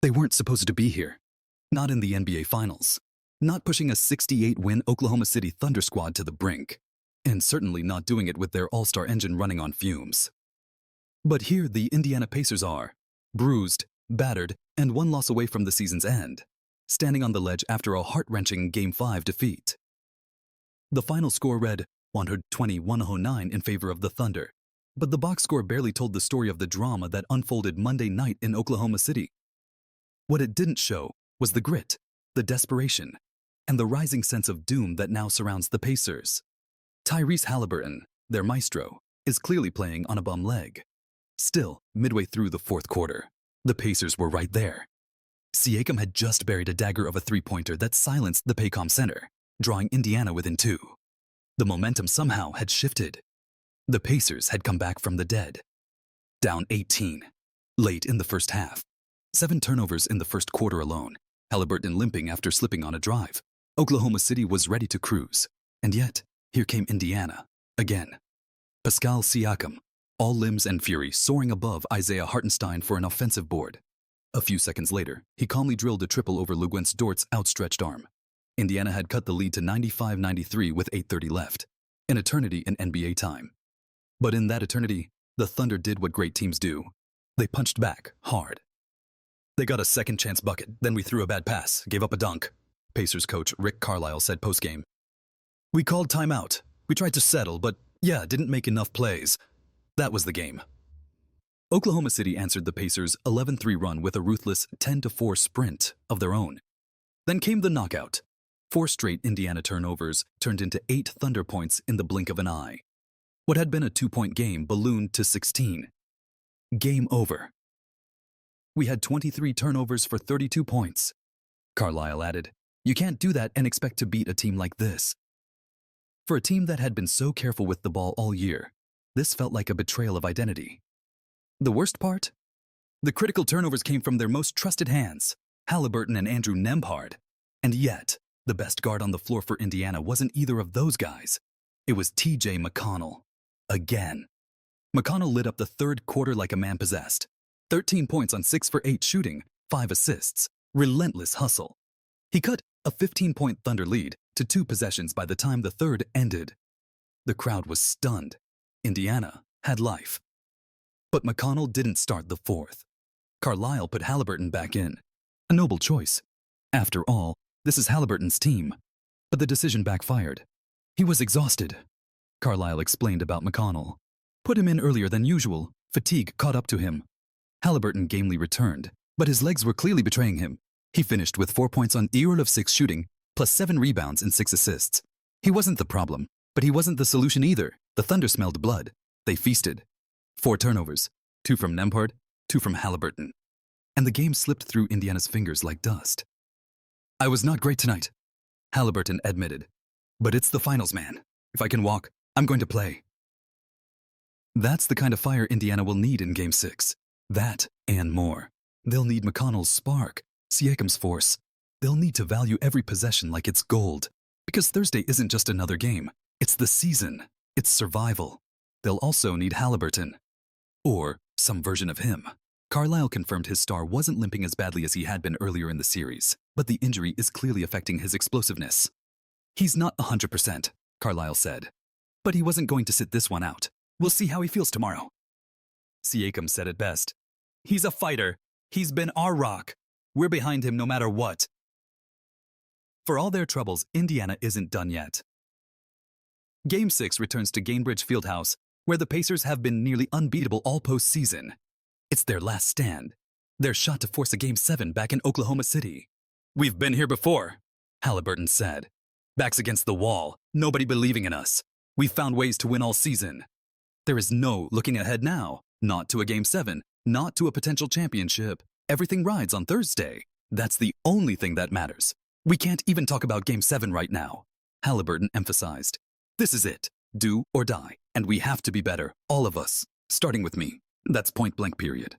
They weren't supposed to be here. Not in the NBA Finals. Not pushing a 68-win Oklahoma City Thunder squad to the brink. And certainly not doing it with their all-star engine running on fumes. But here the Indiana Pacers are, bruised, battered, and one loss away from the season's end, standing on the ledge after a heart-wrenching Game 5 defeat. The final score read 120-109 in favor of the Thunder, but the box score barely told the story of the drama that unfolded Monday night in Oklahoma City. What it didn't show was the grit, the desperation, and the rising sense of doom that now surrounds the Pacers. Tyrese Haliburton, their maestro, is clearly playing on a bum leg. Still, midway through the fourth quarter, the Pacers were right there. Siakam had just buried a dagger of a three-pointer that silenced the Paycom center, drawing Indiana within 2. The momentum somehow had shifted. The Pacers had come back from the dead. Down 18. Late in the first half. 7 turnovers in the first quarter alone. Haliburton limping after slipping on a drive. Oklahoma City was ready to cruise. And yet, here came Indiana. Again. Pascal Siakam, all limbs and fury soaring above Isaiah Hartenstein for an offensive board. A few seconds later, he calmly drilled a triple over Luguentz Dort's outstretched arm. Indiana had cut the lead to 95-93 with 8:30 left. An eternity in NBA time. But in that eternity, the Thunder did what great teams do. They punched back, hard. They got a second chance bucket, then we threw a bad pass, gave up a dunk. Pacers coach Rick Carlisle said postgame. We called timeout. We tried to settle, but didn't make enough plays. That was the game. Oklahoma City answered the Pacers' 11-3 run with a ruthless 10-4 sprint of their own. Then came the knockout. 4 straight Indiana turnovers turned into 8 Thunder points in the blink of an eye. What had been a 2-point game ballooned to 16. Game over. We had 23 turnovers for 32 points. Carlisle added, "You can't do that and expect to beat a team like this." For a team that had been so careful with the ball all year, this felt like a betrayal of identity. The worst part? The critical turnovers came from their most trusted hands, Haliburton and Andrew Nembhard. And yet, the best guard on the floor for Indiana wasn't either of those guys. It was TJ McConnell. Again. McConnell lit up the third quarter like a man possessed. 13 points on 6 for 8 shooting, 5 assists, relentless hustle. He cut a 15-point Thunder lead to 2 possessions by the time the third ended. The crowd was stunned. Indiana had life. But McConnell didn't start the fourth. Carlisle put Haliburton back in. A noble choice. After all, this is Haliburton's team. But the decision backfired. He was exhausted. Carlisle explained about McConnell. Put him in earlier than usual. Fatigue caught up to him. Haliburton gamely returned, but his legs were clearly betraying him. He finished with 4 points on 0 of 6 shooting, plus 7 rebounds and 6 assists. He wasn't the problem, but he wasn't the solution either. The Thunder smelled blood. They feasted. 4 turnovers, 2 from Nembhard, 2 from Haliburton. And the game slipped through Indiana's fingers like dust. I was not great tonight, Haliburton admitted. But it's the finals, man. If I can walk, I'm going to play. That's the kind of fire Indiana will need in Game 6. That and more. They'll need McConnell's spark, Siakam's force. They'll need to value every possession like it's gold. Because Thursday isn't just another game. It's the season. It's survival. They'll also need Haliburton. Or some version of him. Carlisle confirmed his star wasn't limping as badly as he had been earlier in the series, but the injury is clearly affecting his explosiveness. He's not 100%, Carlisle said. But he wasn't going to sit this one out. We'll see how he feels tomorrow. Siakam said it best. He's a fighter. He's been our rock. We're behind him no matter what. For all their troubles, Indiana isn't done yet. Game 6 returns to Gainbridge Fieldhouse, where the Pacers have been nearly unbeatable all postseason. It's their last stand. Their shot to force a Game 7 back in Oklahoma City. We've been here before, Haliburton said. Backs against the wall, nobody believing in us. We've found ways to win all season. There is no looking ahead now, not to a Game 7, not to a potential championship. Everything rides on Thursday. That's the only thing that matters. We can't even talk about Game 7 right now, Haliburton emphasized. This is it, do or die, and we have to be better, all of us, starting with me. That's point blank period.